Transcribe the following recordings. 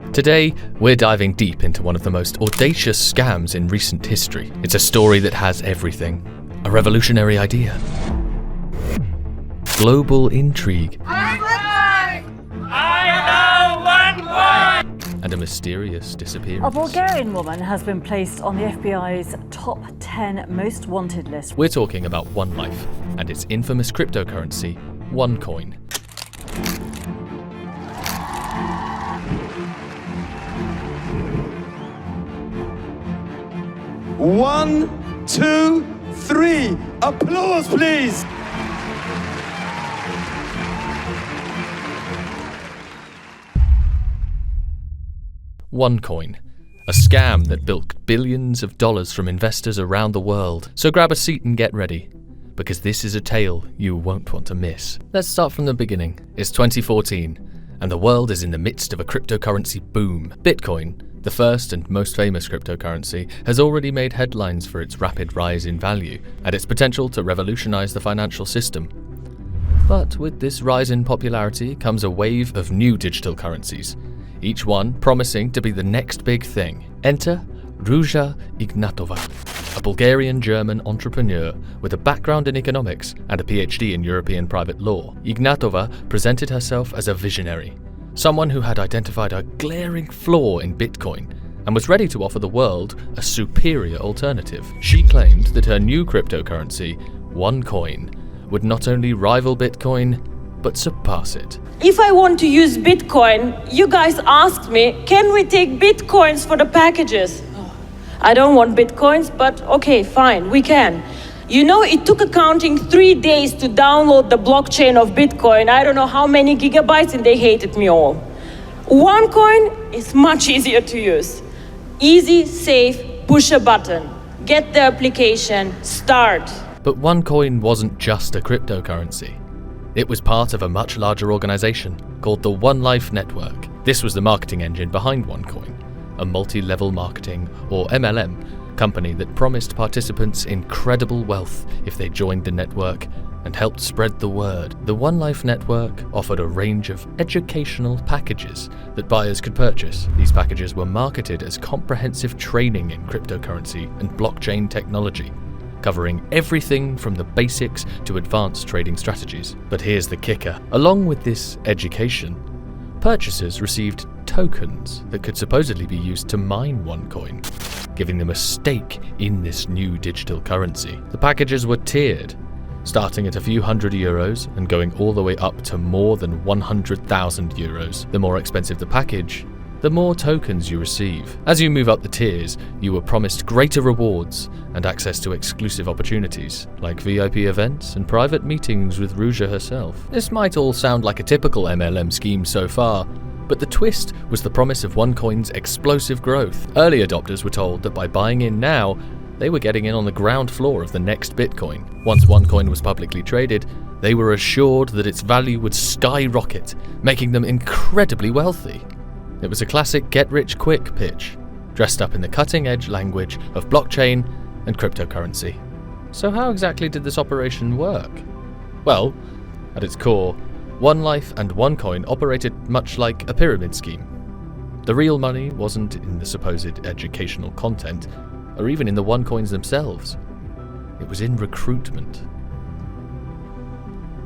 Today, we're diving deep into one of the most audacious scams in recent history. It's a story that has everything. A revolutionary idea. Global intrigue. And a mysterious disappearance. A Bulgarian woman has been placed on the FBI's top 10 most wanted list. We're talking about OneLife and its infamous cryptocurrency, OneCoin. One, two, three. Applause, please. OneCoin, a scam that bilked billions of dollars from investors around the world. So grab a seat and get ready, because this is a tale you won't want to miss. Let's start from the beginning. It's 2014, and the world is in the midst of a cryptocurrency boom. Bitcoin, the first and most famous cryptocurrency, has already made headlines for its rapid rise in value and its potential to revolutionize the financial system. But with this rise in popularity comes a wave of new digital currencies, each one promising to be the next big thing. Enter Ruja Ignatova, a Bulgarian-German entrepreneur with a background in economics and a PhD in European private law. Ignatova presented herself as a visionary, someone who had identified a glaring flaw in Bitcoin and was ready to offer the world a superior alternative. She claimed that her new cryptocurrency, OneCoin, would not only rival Bitcoin, but surpass it. If I want to use Bitcoin, you guys asked me, can we take Bitcoins for the packages? I don't want Bitcoins, but okay, fine, we can. You know, it took accounting 3 days to download the blockchain of Bitcoin. I don't know how many gigabytes, and they hated me all. OneCoin is much easier to use. Easy, safe, push a button. Get the application, start. But OneCoin wasn't just a cryptocurrency. It was part of a much larger organization called the OneLife network. This was the marketing engine behind OneCoin, a multi-level marketing, or MLM, company that promised participants incredible wealth if they joined the network and helped spread the word. The OneLife network offered a range of educational packages that buyers could purchase. These packages were marketed as comprehensive training in cryptocurrency and blockchain technology, covering everything from the basics to advanced trading strategies. But here's the kicker. Along with this education, purchasers received tokens that could supposedly be used to mine OneCoin, giving them a stake in this new digital currency. The packages were tiered, starting at a few €100 and going all the way up to more than €100,000. The more expensive the package, the more tokens you receive. As you move up the tiers, you were promised greater rewards and access to exclusive opportunities, like VIP events and private meetings with Ruja herself. This might all sound like a typical MLM scheme so far, but the twist was the promise of OneCoin's explosive growth. Early adopters were told that by buying in now, they were getting in on the ground floor of the next Bitcoin. Once OneCoin was publicly traded, they were assured that its value would skyrocket, making them incredibly wealthy. It was a classic get-rich-quick pitch, dressed up in the cutting-edge language of blockchain and cryptocurrency. So how exactly did this operation work? Well, at its core, OneLife and OneCoin operated much like a pyramid scheme. The real money wasn't in the supposed educational content, or even in the OneCoins themselves. It was in recruitment.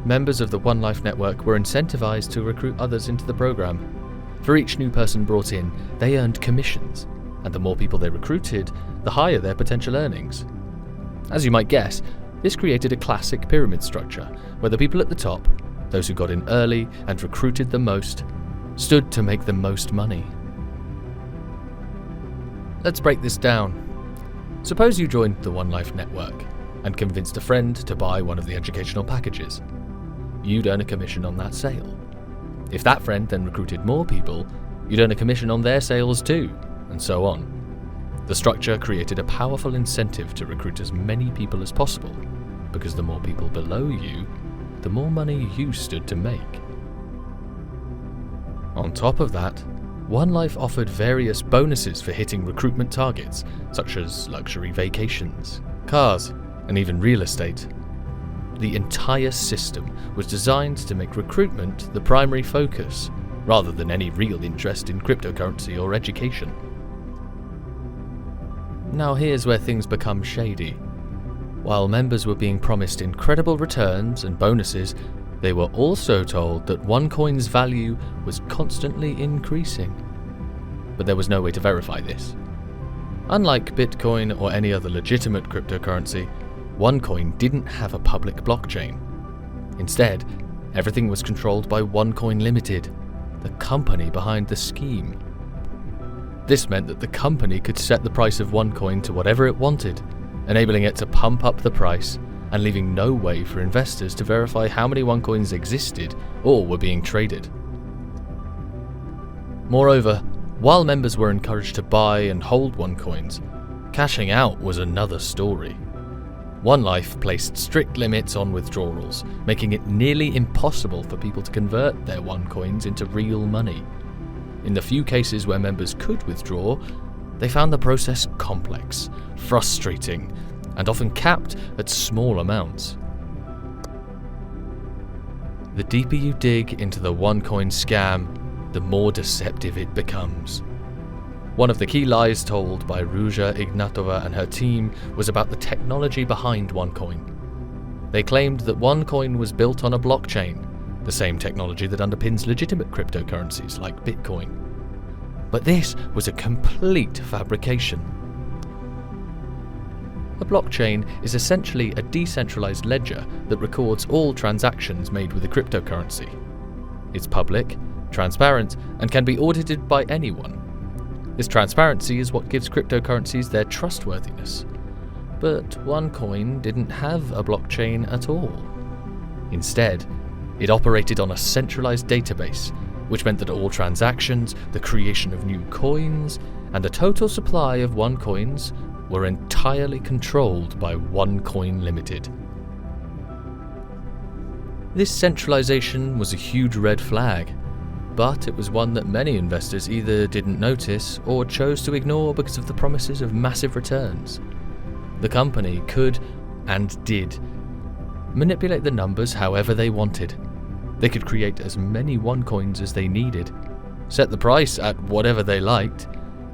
Members of the OneLife network were incentivized to recruit others into the program. For each new person brought in, they earned commissions, and the more people they recruited, the higher their potential earnings. As you might guess, this created a classic pyramid structure, where the people at the top, those who got in early and recruited the most, stood to make the most money. Let's break this down. Suppose you joined the OneLife network and convinced a friend to buy one of the educational packages. You'd earn a commission on that sale. If that friend then recruited more people, you'd earn a commission on their sales too, and so on. The structure created a powerful incentive to recruit as many people as possible, because the more people below you, the more money you stood to make. On top of that, OneLife offered various bonuses for hitting recruitment targets, such as luxury vacations, cars, and even real estate. The entire system was designed to make recruitment the primary focus, rather than any real interest in cryptocurrency or education. Now here's where things become shady. While members were being promised incredible returns and bonuses, they were also told that OneCoin's value was constantly increasing. But there was no way to verify this. Unlike Bitcoin or any other legitimate cryptocurrency, OneCoin didn't have a public blockchain. Instead, everything was controlled by OneCoin Limited, the company behind the scheme. This meant that the company could set the price of OneCoin to whatever it wanted, enabling it to pump up the price and leaving no way for investors to verify how many OneCoins existed or were being traded. Moreover, while members were encouraged to buy and hold OneCoins, cashing out was another story. OneLife placed strict limits on withdrawals, making it nearly impossible for people to convert their OneCoins into real money. In the few cases where members could withdraw, they found the process complex, frustrating, and often capped at small amounts. The deeper you dig into the OneCoin scam, the more deceptive it becomes. One of the key lies told by Ruja Ignatova and her team was about the technology behind OneCoin. They claimed that OneCoin was built on a blockchain, the same technology that underpins legitimate cryptocurrencies like Bitcoin. But this was a complete fabrication. A blockchain is essentially a decentralized ledger that records all transactions made with a cryptocurrency. It's public, transparent, and can be audited by anyone. This transparency is what gives cryptocurrencies their trustworthiness. But OneCoin didn't have a blockchain at all. Instead, it operated on a centralized database, which meant that all transactions, the creation of new coins, and the total supply of OneCoins were entirely controlled by OneCoin Limited. This centralization was a huge red flag, but it was one that many investors either didn't notice or chose to ignore because of the promises of massive returns. The company could, and did, manipulate the numbers however they wanted. They could create as many OneCoins as they needed, set the price at whatever they liked,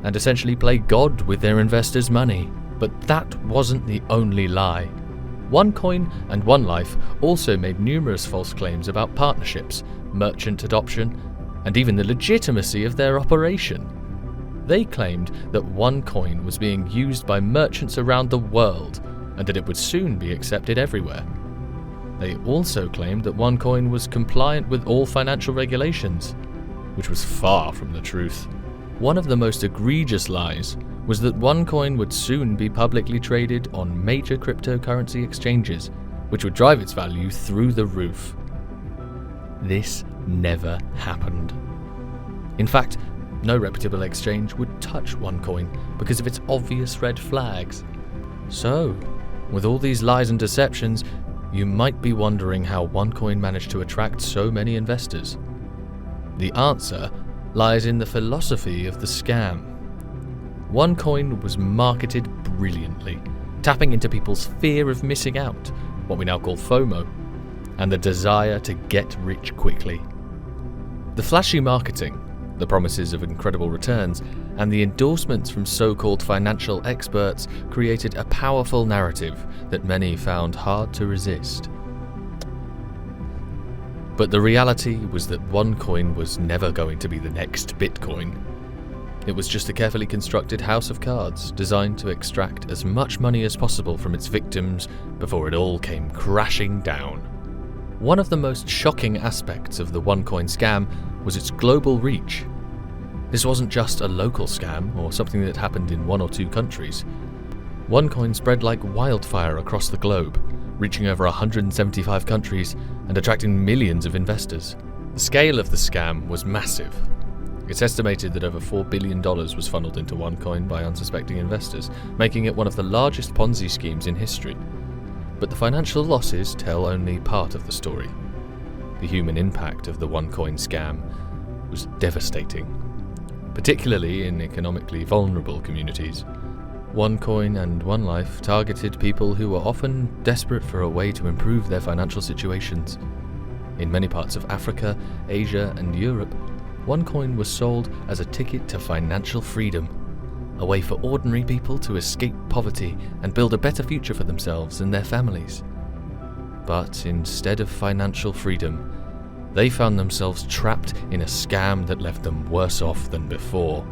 and essentially play God with their investors' money. But that wasn't the only lie. OneCoin and OneLife also made numerous false claims about partnerships, merchant adoption, and even the legitimacy of their operation. They claimed that OneCoin was being used by merchants around the world and that it would soon be accepted everywhere. They also claimed that OneCoin was compliant with all financial regulations, which was far from the truth. One of the most egregious lies was that OneCoin would soon be publicly traded on major cryptocurrency exchanges, which would drive its value through the roof. This never happened. In fact, no reputable exchange would touch OneCoin because of its obvious red flags. So, with all these lies and deceptions, you might be wondering how OneCoin managed to attract so many investors. The answer lies in the philosophy of the scam. OneCoin was marketed brilliantly, tapping into people's fear of missing out, what we now call FOMO, and the desire to get rich quickly. The flashy marketing, the promises of incredible returns, and the endorsements from so-called financial experts created a powerful narrative that many found hard to resist. But the reality was that OneCoin was never going to be the next Bitcoin. It was just a carefully constructed house of cards designed to extract as much money as possible from its victims before it all came crashing down. One of the most shocking aspects of the OneCoin scam was its global reach. This wasn't just a local scam or something that happened in one or two countries. OneCoin spread like wildfire across the globe, reaching over 175 countries and attracting millions of investors. The scale of the scam was massive. It's estimated that over $4 billion was funneled into OneCoin by unsuspecting investors, making it one of the largest Ponzi schemes in history. But the financial losses tell only part of the story. The human impact of the OneCoin scam was devastating, particularly in economically vulnerable communities. OneCoin and OneLife targeted people who were often desperate for a way to improve their financial situations. In many parts of Africa, Asia, and Europe, OneCoin was sold as a ticket to financial freedom, a way for ordinary people to escape poverty and build a better future for themselves and their families. But instead of financial freedom, they found themselves trapped in a scam that left them worse off than before.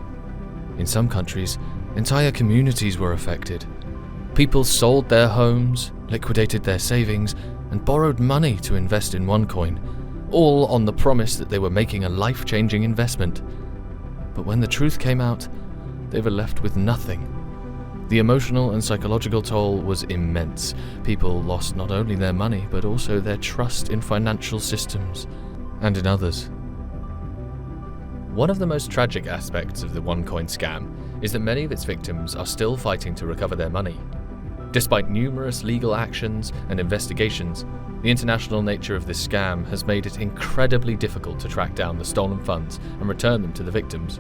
In some countries, entire communities were affected. People sold their homes, liquidated their savings, and borrowed money to invest in OneCoin, all on the promise that they were making a life-changing investment. But when the truth came out, they were left with nothing. The emotional and psychological toll was immense. People lost not only their money, but also their trust in financial systems and in others. One of the most tragic aspects of the OneCoin scam is that many of its victims are still fighting to recover their money. Despite numerous legal actions and investigations, the international nature of this scam has made it incredibly difficult to track down the stolen funds and return them to the victims.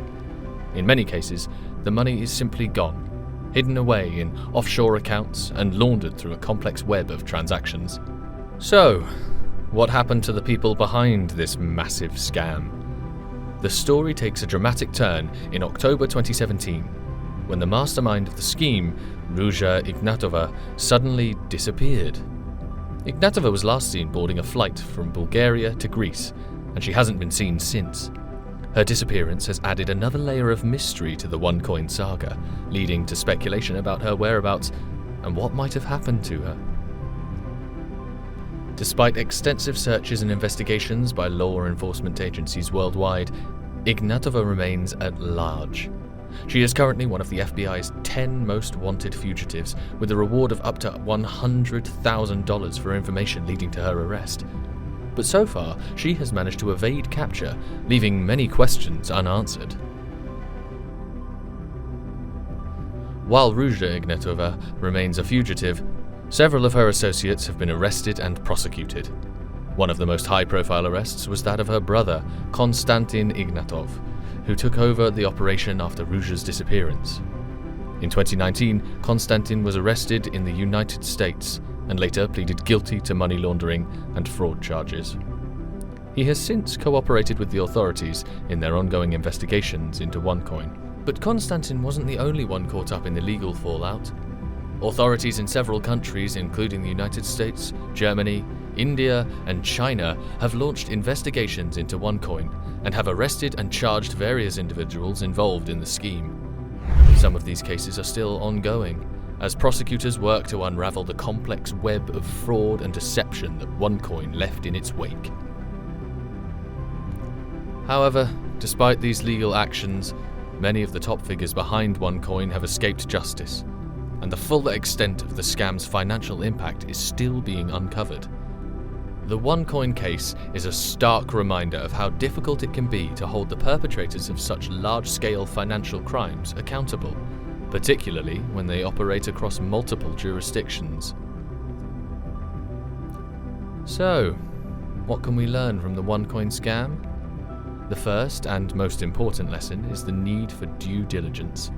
In many cases, the money is simply gone, hidden away in offshore accounts and laundered through a complex web of transactions. So, what happened to the people behind this massive scam? The story takes a dramatic turn in October 2017, when the mastermind of the scheme, Ruja Ignatova, suddenly disappeared. Ignatova was last seen boarding a flight from Bulgaria to Greece, and she hasn't been seen since. Her disappearance has added another layer of mystery to the OneCoin saga, leading to speculation about her whereabouts and what might have happened to her. Despite extensive searches and investigations by law enforcement agencies worldwide, Ignatova remains at large. She is currently one of the FBI's 10 most wanted fugitives, with a reward of up to $100,000 for information leading to her arrest. But so far, she has managed to evade capture, leaving many questions unanswered. While Ruja Ignatova remains a fugitive, several of her associates have been arrested and prosecuted. One of the most high-profile arrests was that of her brother, Konstantin Ignatov, who took over the operation after Ruja's disappearance. In 2019, Konstantin was arrested in the United States and later pleaded guilty to money laundering and fraud charges. He has since cooperated with the authorities in their ongoing investigations into OneCoin. But Konstantin wasn't the only one caught up in the legal fallout. Authorities in several countries, including the United States, Germany, India, and China, have launched investigations into OneCoin and have arrested and charged various individuals involved in the scheme. Some of these cases are still ongoing, as prosecutors work to unravel the complex web of fraud and deception that OneCoin left in its wake. However, despite these legal actions, many of the top figures behind OneCoin have escaped justice, and the full extent of the scam's financial impact is still being uncovered. The OneCoin case is a stark reminder of how difficult it can be to hold the perpetrators of such large-scale financial crimes accountable, particularly when they operate across multiple jurisdictions. So, what can we learn from the OneCoin scam? The first and most important lesson is the need for due diligence.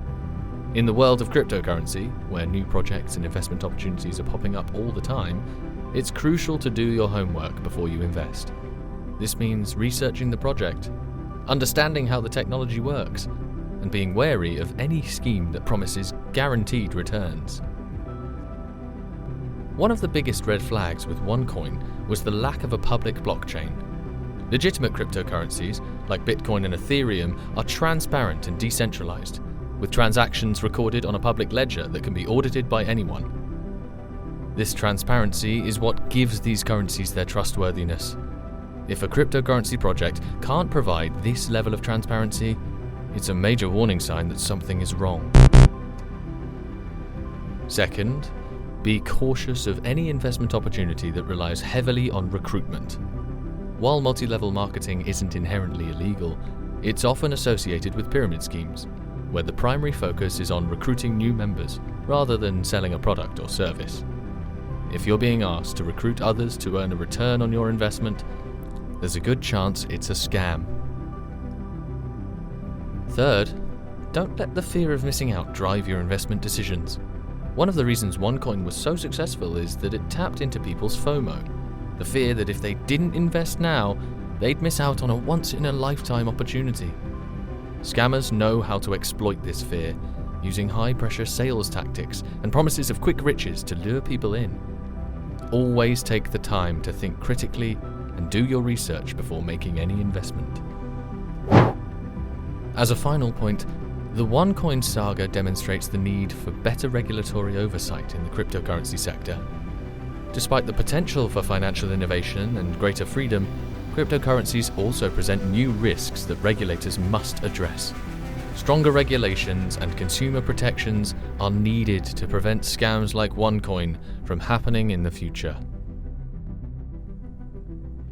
In the world of cryptocurrency, where new projects and investment opportunities are popping up all the time, it's crucial to do your homework before you invest. This means researching the project, understanding how the technology works, and being wary of any scheme that promises guaranteed returns. One of the biggest red flags with OneCoin was the lack of a public blockchain. Legitimate cryptocurrencies, like Bitcoin and Ethereum, are transparent and decentralized, with transactions recorded on a public ledger that can be audited by anyone. This transparency is what gives these currencies their trustworthiness. If a cryptocurrency project can't provide this level of transparency, it's a major warning sign that something is wrong. Second, be cautious of any investment opportunity that relies heavily on recruitment. While multi-level marketing isn't inherently illegal, it's often associated with pyramid schemes, where the primary focus is on recruiting new members rather than selling a product or service. If you're being asked to recruit others to earn a return on your investment, there's a good chance it's a scam. Third, don't let the fear of missing out drive your investment decisions. One of the reasons OneCoin was so successful is that it tapped into people's FOMO, the fear that if they didn't invest now, they'd miss out on a once-in-a-lifetime opportunity. Scammers know how to exploit this fear, using high-pressure sales tactics and promises of quick riches to lure people in. Always take the time to think critically and do your research before making any investment. As a final point, the OneCoin saga demonstrates the need for better regulatory oversight in the cryptocurrency sector. Despite the potential for financial innovation and greater freedom, cryptocurrencies also present new risks that regulators must address. Stronger regulations and consumer protections are needed to prevent scams like OneCoin from happening in the future.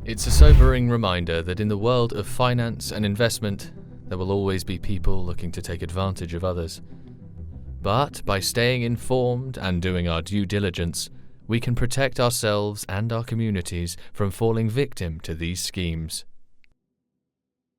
It's a sobering reminder that in the world of finance and investment, there will always be people looking to take advantage of others. But by staying informed and doing our due diligence, we can protect ourselves and our communities from falling victim to these schemes.